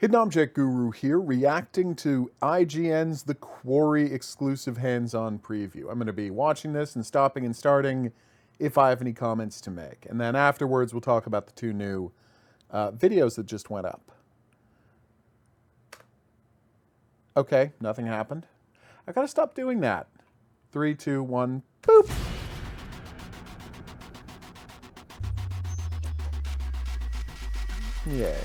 Hidden Object Guru here, reacting to IGN's The Quarry exclusive hands-on preview. I'm going to be watching this and stopping and starting if I have any comments to make. And then afterwards, we'll talk about the two new videos that just went up. Okay, nothing happened. I gotta stop doing that. 3, 2, 1, boop! Yay.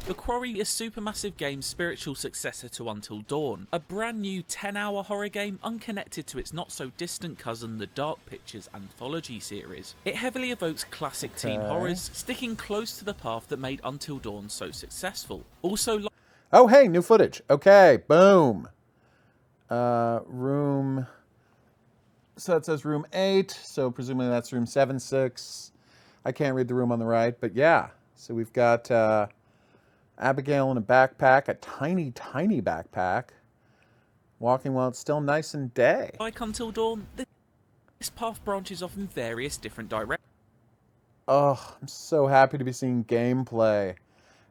The Quarry is Supermassive Games' spiritual successor to Until Dawn, a brand new 10-hour horror game unconnected to its not-so-distant cousin, the Dark Pictures anthology series. It heavily evokes classic teen horrors, sticking close to the path that made Until Dawn so successful. Also, oh hey, new footage. Okay, boom. Room... So it says room 8, so presumably that's room 7-6. I can't read the room on the right, but yeah. So we've got... Abigail in a backpack, a tiny, tiny backpack, walking while it's still nice and day. like Until Dawn, this path branches off in various different directions. Oh, I'm so happy to be seeing gameplay.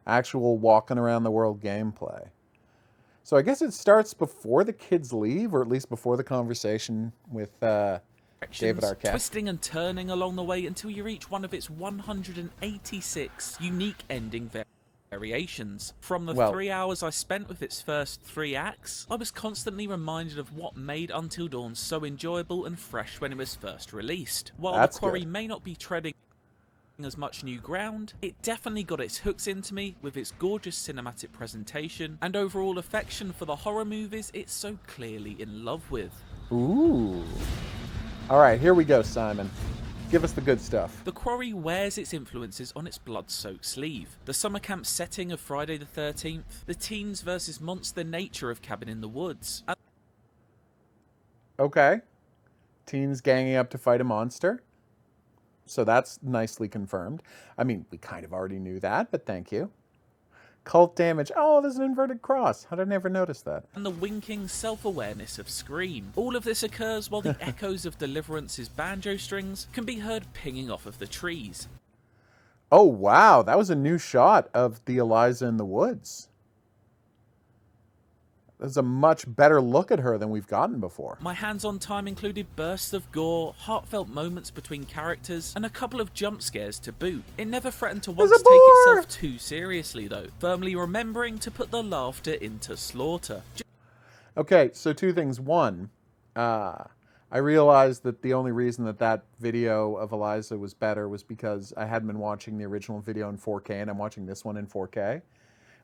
Actual walking around the world gameplay. So I guess it starts before the kids leave, or at least before the conversation with David Arquette. Twisting and turning along the way until you reach one of its 186 unique ending variations. From the 3 hours I spent with its first 3 acts, I was constantly reminded of what made Until Dawn so enjoyable and fresh when it was first released. While The Quarry may not be treading as much new ground, it definitely got its hooks into me with its gorgeous cinematic presentation and overall affection for the horror movies it's so clearly in love with. Ooh. Alright, here we go, Simon. Give us the good stuff. The Quarry wears its influences on its blood-soaked sleeve. The summer camp setting of Friday the 13th, the teens versus monster nature of Cabin in the Woods. Okay. Teens ganging up to fight a monster. So that's nicely confirmed. I mean, we kind of already knew that, but thank you. Cult damage. Oh, there's an inverted cross. How did I never notice that? And the winking self-awareness of Scream. All of this occurs while the echoes of Deliverance's banjo strings can be heard pinging off of the trees. Oh, wow. That was a new shot of the Eliza in the woods. There's a much better look at her than we've gotten before. My hands-on time included bursts of gore, heartfelt moments between characters, and a couple of jump scares to boot. It never threatened to once take itself too seriously, though, firmly remembering to put the laughter into slaughter. Okay, so two things. One, I realized that the only reason that video of Eliza was better was because I hadn't been watching the original video in 4K, and I'm watching this one in 4K. It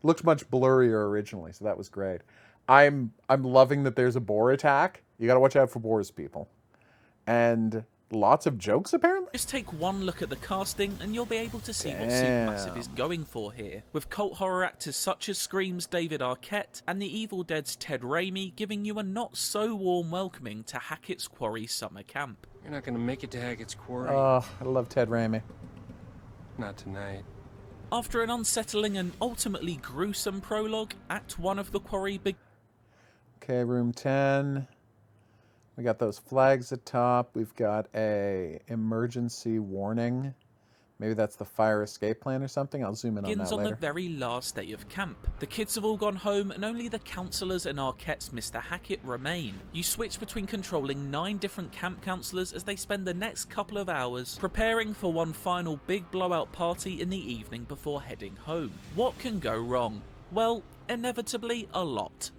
looked much blurrier originally, so that was great. I'm loving that there's a boar attack. You gotta watch out for boars, people. And lots of jokes, apparently? Just take one look at the casting and you'll be able to see what Supermassive is going for here. With cult horror actors such as Scream's David Arquette and The Evil Dead's Ted Raimi giving you a not-so-warm welcoming to Hackett's Quarry summer camp. You're not gonna make it to Hackett's Quarry. Oh, I love Ted Raimi. Not tonight. After an unsettling and ultimately gruesome prologue, Act 1 of The Quarry begins. Okay, room 10. We got those flags at top. We've got a emergency warning. Maybe that's the fire escape plan or something. I'll zoom in on that later. The very last day of camp. The kids have all gone home and only the counsellors and Arquette's Mr. Hackett remain. You switch between controlling 9 different camp counsellors as they spend the next couple of hours preparing for one final big blowout party in the evening before heading home. What can go wrong? Well, inevitably a lot.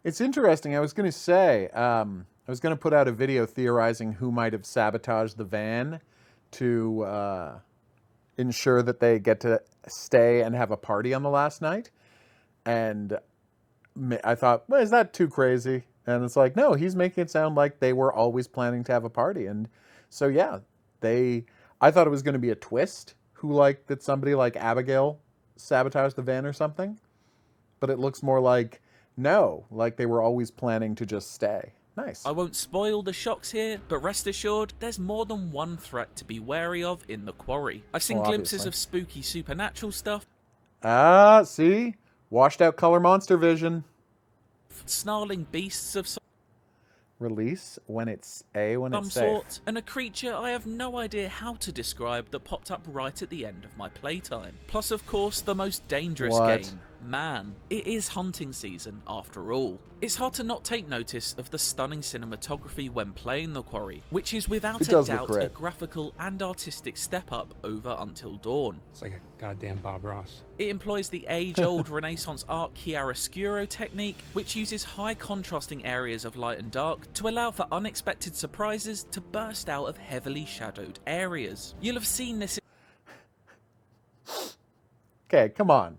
It's interesting. I was going to say, I was going to put out a video theorizing who might have sabotaged the van to ensure that they get to stay and have a party on the last night. And I thought, well, is that too crazy? And it's like, no, he's making it sound like they were always planning to have a party. And so, yeah, I thought it was going to be a twist that somebody like Abigail sabotaged the van or something. But it looks more like, no, like they were always planning to just stay. Nice. I won't spoil the shocks here, but rest assured, there's more than one threat to be wary of in the Quarry. I've seen glimpses of spooky supernatural stuff. Ah, see? Washed out color monster vision. Snarling beasts of Release when it's A, when some it's safe. sort, and a creature I have no idea how to describe that popped up right at the end of my playtime. Plus, of course, the most dangerous game, man. It is hunting season, after all. It's hard to not take notice of the stunning cinematography when playing The Quarry, which is without a doubt a graphical and artistic step up over Until Dawn. It's like a goddamn Bob Ross. It employs the age-old Renaissance art chiaroscuro technique, which uses high contrasting areas of light and dark to allow for unexpected surprises to burst out of heavily shadowed areas. You'll have seen this. Okay, come on.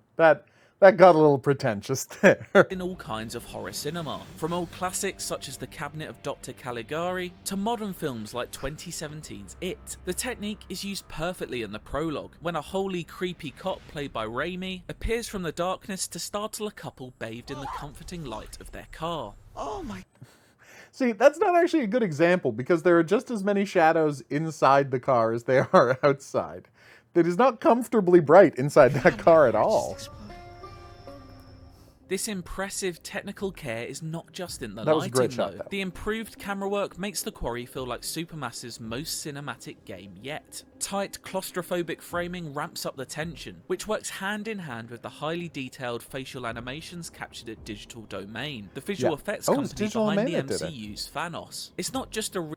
That got a little pretentious there. In all kinds of horror cinema, from old classics such as The Cabinet of Dr. Caligari to modern films like 2017's It. The technique is used perfectly in the prologue, when a wholly creepy cop played by Raimi appears from the darkness to startle a couple bathed in the comforting light of their car. Oh my... See, that's not actually a good example, because there are just as many shadows inside the car as there are outside. It is not comfortably bright inside that car at all. This impressive technical care is not just in the lighting, though. The improved camera work makes The Quarry feel like Supermassive's most cinematic game yet. Tight, claustrophobic framing ramps up the tension, which works hand in hand with the highly detailed facial animations captured at Digital Domain, the visual effects company behind the MCU's Thanos. It's not just a...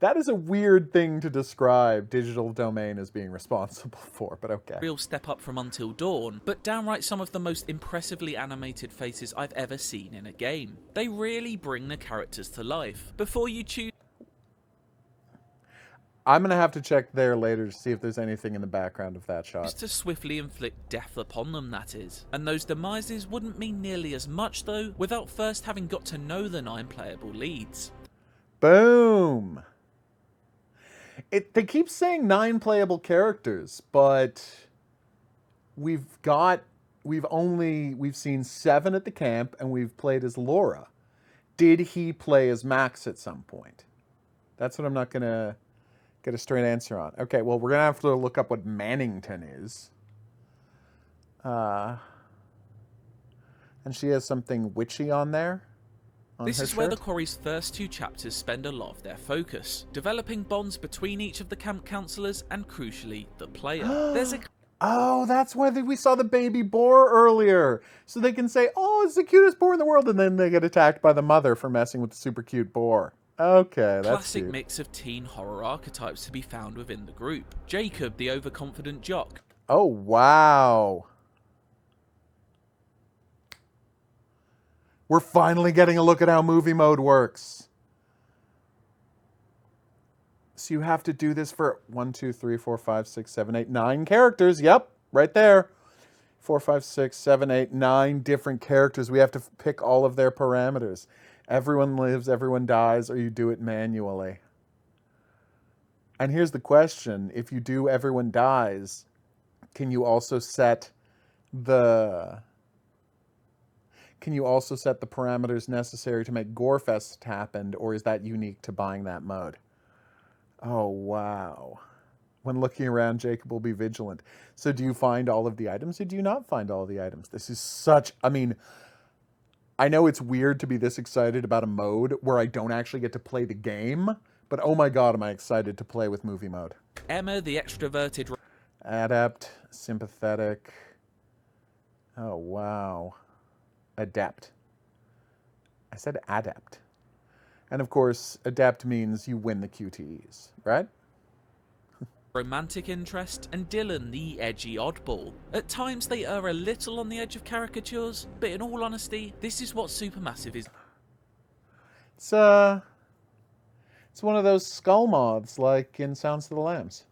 That is a weird thing to describe Digital Domain as being responsible for, but okay. Real step up from Until Dawn, but downright some of the most impressively animated faces I've ever seen in a game. They really bring the characters to life. Before you choose... I'm going to have to check there later to see if there's anything in the background of that shot. To swiftly inflict death upon them, that is. And those demises wouldn't mean nearly as much, though, without first having got to know the 9 playable leads. Boom! They keep saying 9 playable characters, but we've seen 7 at the camp, and we've played as Laura. Did he play as Max at some point? That's what I'm not gonna get a straight answer on. Okay, well, we're gonna have to look up what Mannington is. And she has something witchy on there. This is where The Quarry's first 2 chapters spend a lot of their focus, developing bonds between each of the camp counselors and, crucially, the player. There's a... Oh, that's why we saw the baby boar earlier. So they can say, oh, it's the cutest boar in the world, and then they get attacked by the mother for messing with the super cute boar. Okay, that's classic cute. Mix of teen horror archetypes to be found within the group. Jacob, the overconfident jock. Oh, wow. We're finally getting a look at how movie mode works. So you have to do this for 1, 2, 3, 4, 5, 6, 7, 8, 9 characters. Yep, right there. 4, 5, 6, 7, 8, 9 different characters. We have to pick all of their parameters. Everyone lives, everyone dies, or you do it manually. And here's the question. If you do everyone dies, can you also set the parameters necessary to make Gorefest happen, or is that unique to buying that mode? Oh, wow. When looking around, Jacob will be vigilant. So do you find all of the items, or do you not find all of the items? This is such... I mean, I know it's weird to be this excited about a mode where I don't actually get to play the game, but oh my god, am I excited to play with movie mode. Emma, the extroverted... Adept, sympathetic... Oh, wow. Adept. I said adept. And of course, adept means you win the QTEs, right? Romantic interest, and Dylan, the edgy oddball. At times they err a little on the edge of caricatures, but in all honesty, this is what Supermassive is. It's one of those skull moths like in Sounds of the Lambs.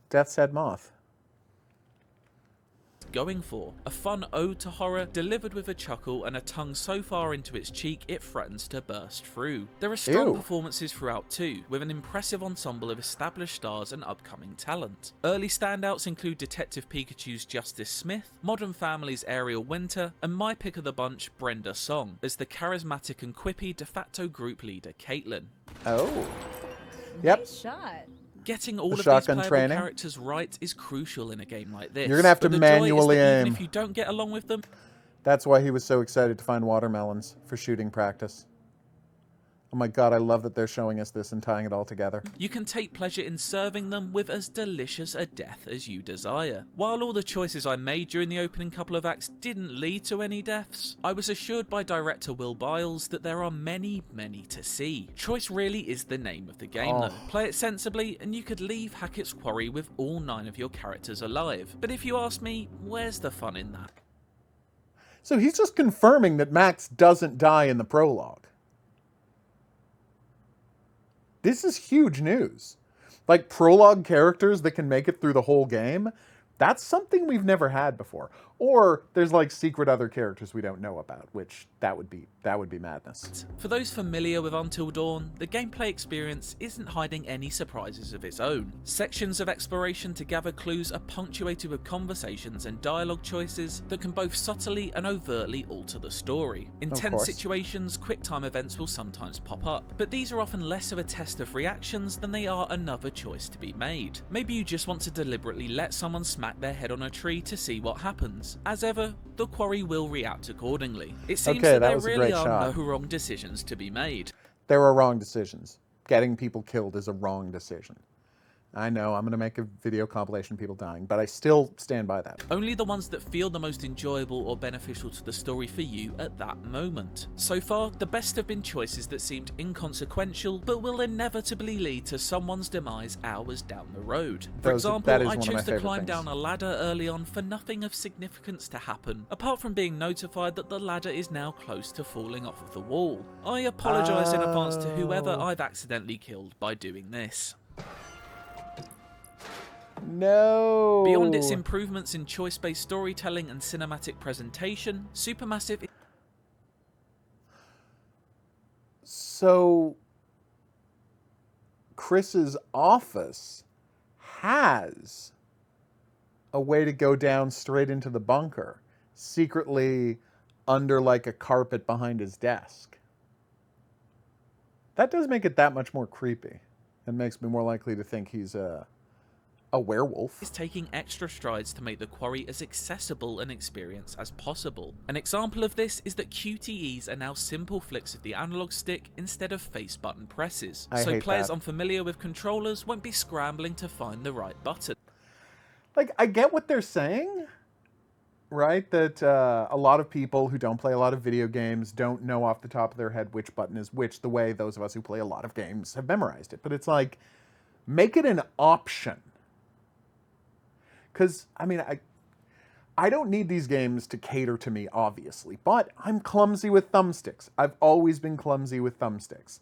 Death's Head Moth. Going for a fun ode to horror delivered with a chuckle and a tongue so far into its cheek it threatens to burst through. There are strong performances throughout too, with an impressive ensemble of established stars and upcoming talent. Early standouts include Detective Pikachu's Justice Smith, Modern Family's Ariel Winter, and my pick of the bunch, Brenda Song, as the charismatic and quippy de facto group leader Caitlin. Oh. Yep. Nice shot. Getting all of these playable characters right is crucial in a game like this. You're going to have to manually aim. Even if you don't get along with them. That's why he was so excited to find watermelons for shooting practice. Oh my god, I love that they're showing us this and tying it all together. You can take pleasure in serving them with as delicious a death as you desire. While all the choices I made during the opening couple of acts didn't lead to any deaths, I was assured by director Will Biles that there are many, many to see. Choice really is the name of the game though. Play it sensibly and you could leave Hackett's Quarry with all 9 of your characters alive. But if you ask me, where's the fun in that? So he's just confirming that Max doesn't die in the prologue. This is huge news. Like, prologue characters that can make it through the whole game, that's something we've never had before. Or there's like secret other characters we don't know about, which that would be madness. For those familiar with Until Dawn, the gameplay experience isn't hiding any surprises of its own. Sections of exploration to gather clues are punctuated with conversations and dialogue choices that can both subtly and overtly alter the story. In tense situations, QuickTime events will sometimes pop up, but these are often less of a test of reactions than they are another choice to be made. Maybe you just want to deliberately let someone smack their head on a tree to see what happens. As ever, the Quarry will react accordingly. It seems that there really are no wrong decisions to be made. There are wrong decisions. Getting people killed is a wrong decision. I know, I'm going to make a video compilation of people dying, but I still stand by that. Only the ones that feel the most enjoyable or beneficial to the story for you at that moment. So far, the best have been choices that seemed inconsequential, but will inevitably lead to someone's demise hours down the road. For example, I chose to climb down a ladder early on for nothing of significance to happen, apart from being notified that the ladder is now close to falling off of the wall. I apologise in advance to whoever I've accidentally killed by doing this. No. Beyond its improvements in choice-based storytelling and cinematic presentation, Supermassive... So, Chris's office has a way to go down straight into the bunker, secretly under like a carpet behind his desk. That does make it that much more creepy and makes me more likely to think he's a werewolf. Is taking extra strides to make the Quarry as accessible an experience as possible. An example of this is that QTEs are now simple flicks of the analog stick instead of face button presses. So players unfamiliar with controllers won't be scrambling to find the right button. Like, I get what they're saying, right? That a lot of people who don't play a lot of video games don't know off the top of their head which button is which, the way those of us who play a lot of games have memorized it. But it's like, make it an option. Because, I mean, I don't need these games to cater to me, obviously, but I'm clumsy with thumbsticks. I've always been clumsy with thumbsticks.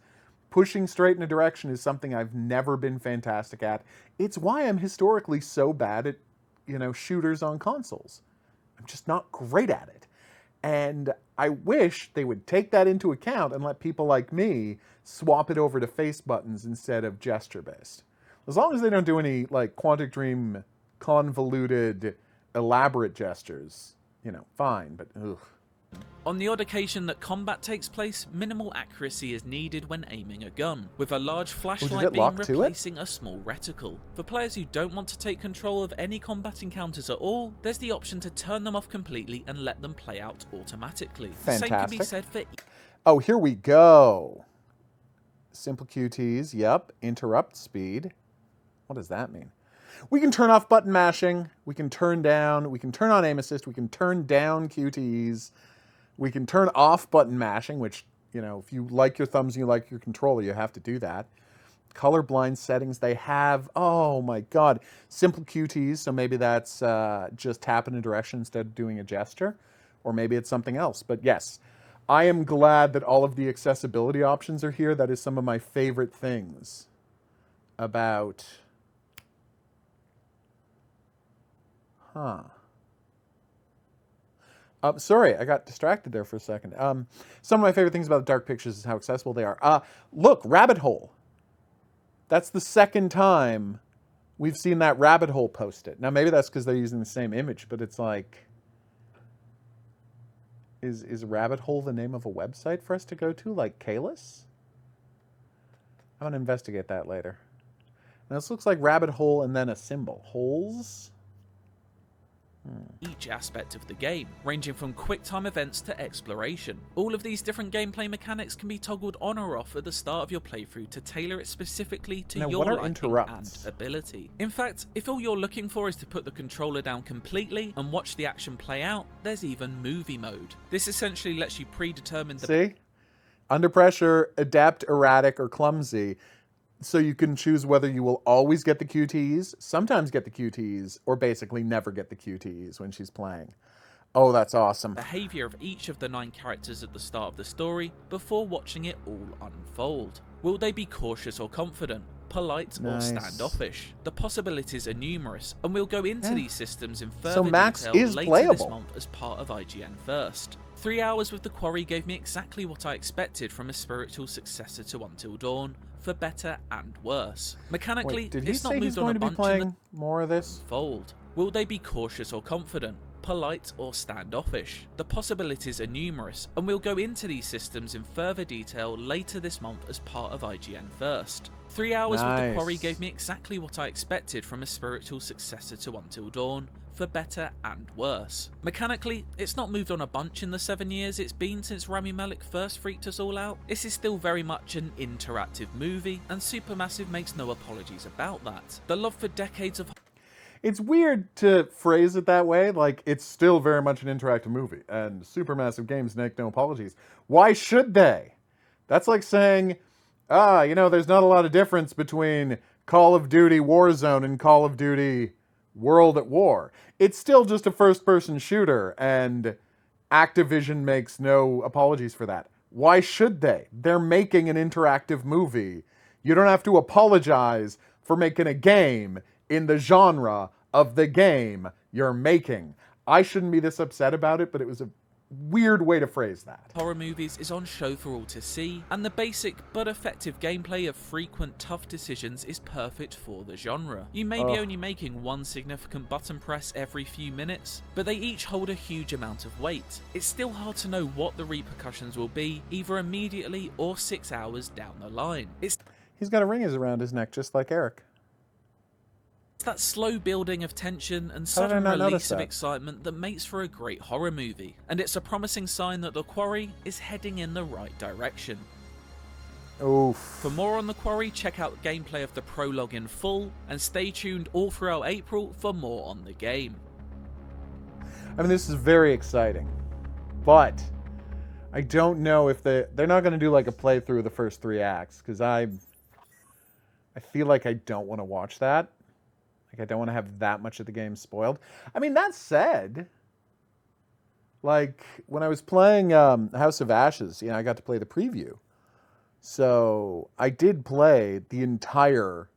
Pushing straight in a direction is something I've never been fantastic at. It's why I'm historically so bad at, shooters on consoles. I'm just not great at it. And I wish they would take that into account and let people like me swap it over to face buttons instead of gesture-based. As long as they don't do any, like, Quantic Dream convoluted, elaborate gestures, fine, but ugh. On the odd occasion that combat takes place, minimal accuracy is needed when aiming a gun, with a large flashlight beam replacing a small reticle. For players who don't want to take control of any combat encounters at all, there's the option to turn them off completely and let them play out automatically. Fantastic. Same can be said for... Oh, here we go. Simple QTs, yep. Interrupt speed. What does that mean? We can turn off button mashing, we can turn on aim assist, we can turn down QTEs, we can turn off button mashing, which, if you like your thumbs and you like your controller, you have to do that. Colorblind settings, they have, oh my god, simple QTEs, so maybe that's just tap in a direction instead of doing a gesture, or maybe it's something else. But yes, I am glad that all of the accessibility options are here. That is some of my favorite things about... Sorry, I got distracted there for a second. Some of my favorite things about the dark pictures is how accessible they are. Look, rabbit hole. That's the second time we've seen that rabbit hole posted. Now, maybe that's because they're using the same image, but it's like... Is rabbit hole the name of a website for us to go to, like Kalis? I'm going to investigate that later. Now, this looks like rabbit hole and then a symbol. Holes... each aspect of the game, ranging from quick-time events to exploration. All of these different gameplay mechanics can be toggled on or off at the start of your playthrough to tailor it specifically to Now, your what are liking interrupts? and ability. In fact, if all you're looking for is to put the controller down completely and watch the action play out, there's even movie mode. This essentially lets you predetermine the... See? Under pressure, adept, erratic, or clumsy. So you can choose whether you will always get the QTs, sometimes get the QTs, or basically never get the QTs when she's playing. Oh, that's awesome. Behavior of each of the 9 characters at the start of the story before watching it all unfold. Will they be cautious or confident, polite or standoffish? The possibilities are numerous, and we'll go into these systems in further Max detail is later playable. this month as part of IGN First. 3 hours with the Quarry gave me exactly what I expected from a spiritual successor to Until Dawn, for better and worse. Mechanically, Wait, did he it's not say he's moved on going a to be bunch in playing more of this? the fold. Will they be cautious or confident, polite or standoffish? The possibilities are numerous, and we'll go into these systems in further detail later this month as part of IGN First. 3 hours with the Quarry gave me exactly what I expected from a spiritual successor to Until Dawn, for better and worse. Mechanically, it's not moved on a bunch in the 7 years it's been since Rami Malek first freaked us all out. This is still very much an interactive movie, and Supermassive makes no apologies about that. The love for decades of... It's weird to phrase it that way, like it's still very much an interactive movie, and Supermassive Games make no apologies. Why should they? That's like saying, you know, there's not a lot of difference between Call of Duty Warzone and Call of Duty World at War. It's still just a first-person shooter, and Activision makes no apologies for that. Why should they? They're making an interactive movie. You don't have to apologize for making a game in the genre of the game you're making. I shouldn't be this upset about it, but it was a weird way to phrase that. Horror movies is on show for all to see, and the basic but effective gameplay of frequent tough decisions is perfect for the genre. You may be only making one significant button press every few minutes, but they each hold a huge amount of weight. It's still hard to know what the repercussions will be, either immediately or 6 hours down the line. He's got a ring around his neck, just like Eric. It's that slow building of tension and How did I sudden not notice release of that? excitement that makes for a great horror movie, and it's a promising sign that The Quarry is heading in the right direction. Oof. For more on The Quarry, check out gameplay of the prologue in full, and stay tuned all throughout April for more on the game. I mean, this is very exciting, but I don't know if they're not going to do like a playthrough of the first 3 acts, because I feel like I don't want to watch that. Like, I don't want to have that much of the game spoiled. I mean, that said, like, when I was playing House of Ashes, you know, I got to play the preview. So I did play the entire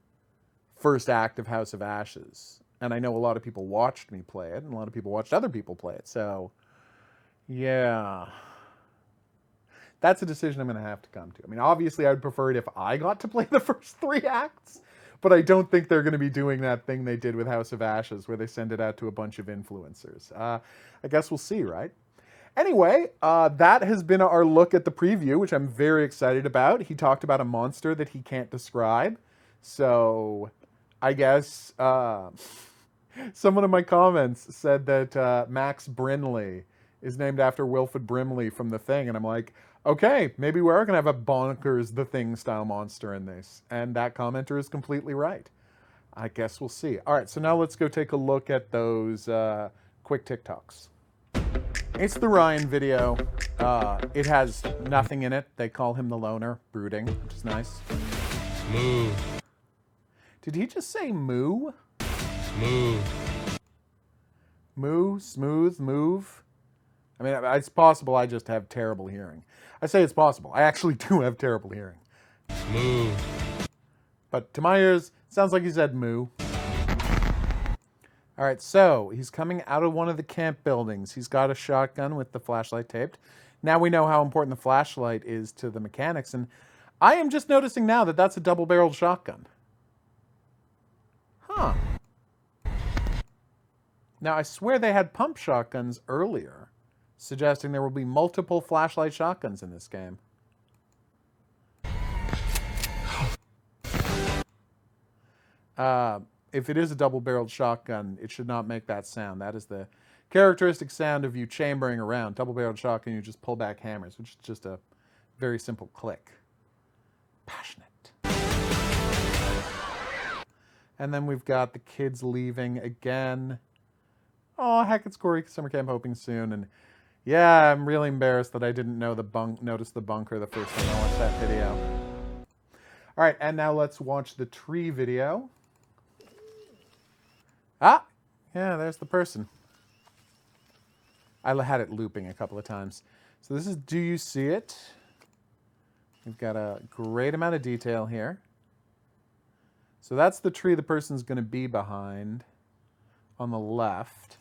first act of House of Ashes. And I know a lot of people watched me play it, and a lot of people watched other people play it. So, yeah. That's a decision I'm going to have to come to. I mean, obviously, I would prefer it if I got to play the first 3 acts. But I don't think they're going to be doing that thing they did with House of Ashes, where they send it out to a bunch of influencers. I guess we'll see, right? Anyway, that has been our look at the preview, which I'm very excited about. He talked about a monster that he can't describe. So, I guess someone in my comments said that Max Brinley is named after Wilfred Brimley from The Thing. And I'm like, okay, maybe we are going to have a bonkers The Thing style monster in this. And that commenter is completely right. I guess we'll see. All right, so now let's go take a look at those quick TikToks. It's the Ryan video. It has nothing in it. They call him the loner, brooding, which is nice. Smooth. Did he just say moo? Smooth. Moo, smooth, move? I mean, it's possible I just have terrible hearing. I say it's possible. I actually do have terrible hearing. Smooth. But to my ears, it sounds like he said moo. All right, so he's coming out of one of the camp buildings. He's got a shotgun with the flashlight taped. Now we know how important the flashlight is to the mechanics, and I am just noticing now that that's a double-barreled shotgun. Huh. Now, I swear they had pump shotguns earlier, suggesting there will be multiple flashlight shotguns in this game. if it is a double-barreled shotgun, it should not make that sound. That is the characteristic sound of you chambering around. Double-barreled shotgun, you just pull back hammers, which is just a very simple click. Passionate. And then we've got the kids leaving again. Oh, Hackett's Quarry summer camp opening soon. And yeah, I'm really embarrassed that I didn't know notice the bunker the first time I watched that video. All right, and now let's watch the tree video. Ah, yeah, there's the person. I had it looping a couple of times. So this is Do You See It? We've got a great amount of detail here. So that's the tree the person's going to be behind on the left.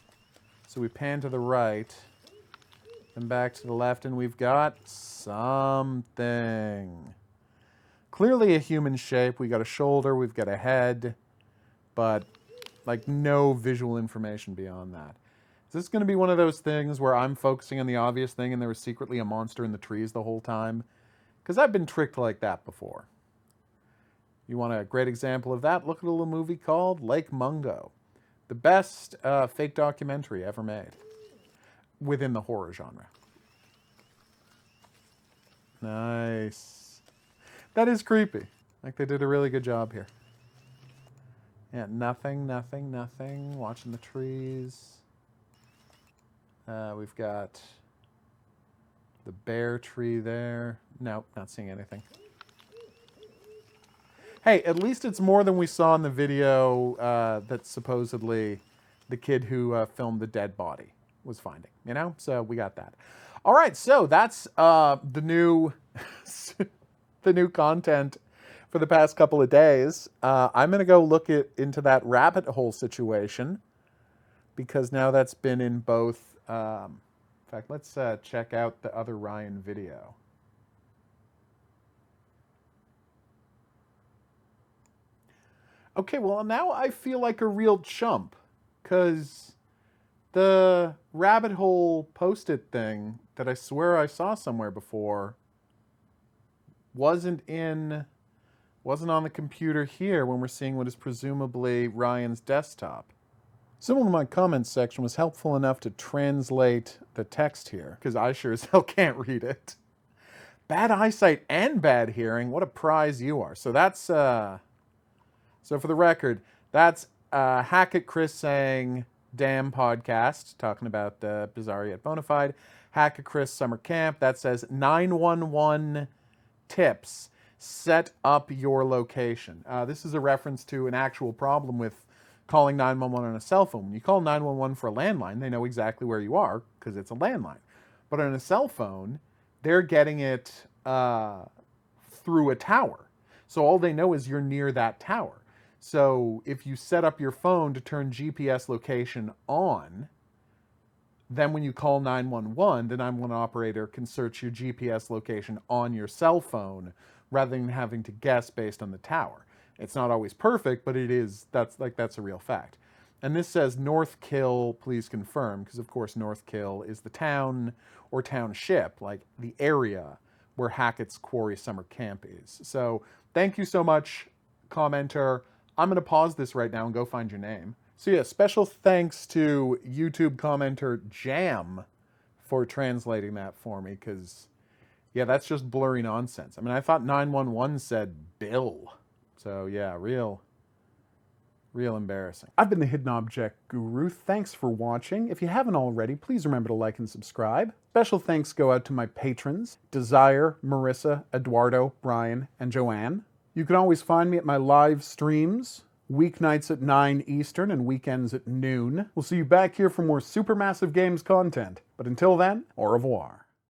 So we pan to the right, and back to the left, and we've got something. Clearly a human shape. We got a shoulder, we've got a head, but like no visual information beyond that. Is this going to be one of those things where I'm focusing on the obvious thing and there was secretly a monster in the trees the whole time? Because I've been tricked like that before. You want a great example of that? Look at a little movie called Lake Mungo. The best fake documentary ever made within the horror genre. Nice. That is creepy. Like they did a really good job here. Yeah, nothing. Watching the trees. We've got the bear tree there. Nope, not seeing anything. Hey, at least it's more than we saw in the video that supposedly the kid who filmed the dead body was finding, you know? So we got that. All right, so that's the new the new content for the past couple of days. I'm going to go look into that rabbit hole situation because now that's been in both. In fact, let's check out the other Ryan video. Okay, well, now I feel like a real chump, because the rabbit hole post-it thing that I swear I saw somewhere before wasn't on the computer here when we're seeing what is presumably Ryan's desktop. Someone in my comments section was helpful enough to translate the text here, because I sure as hell can't read it. Bad eyesight and bad hearing, what a prize you are. So that's... So for the record, that's Hackett Chris saying, damn podcast, talking about Bizarre Yet Bonafide. Hackett Chris Summer Camp, that says 911 tips, set up your location. This is a reference to an actual problem with calling 911 on a cell phone. When you call 911 for a landline, they know exactly where you are because it's a landline. But on a cell phone, they're getting it through a tower. So all they know is you're near that tower. So if you set up your phone to turn GPS location on, then when you call 911, the 911 operator can search your GPS location on your cell phone rather than having to guess based on the tower. It's not always perfect, but it is, that's a real fact. And this says North Kill, please confirm, because of course North Kill is the town or township, like the area where Hackett's Quarry Summer Camp is. So thank you so much, commenter. I'm going to pause this right now and go find your name. So yeah, special thanks to YouTube commenter Jam for translating that for me, because, yeah, that's just blurry nonsense. I mean, I thought 911 said Bill. So yeah, real embarrassing. I've been the Hidden Object Guru. Thanks for watching. If you haven't already, please remember to like and subscribe. Special thanks go out to my patrons, Desire, Marissa, Eduardo, Brian, and Joanne. You can always find me at my live streams, weeknights at 9 Eastern and weekends at noon. We'll see you back here for more Supermassive Games content. But until then, au revoir.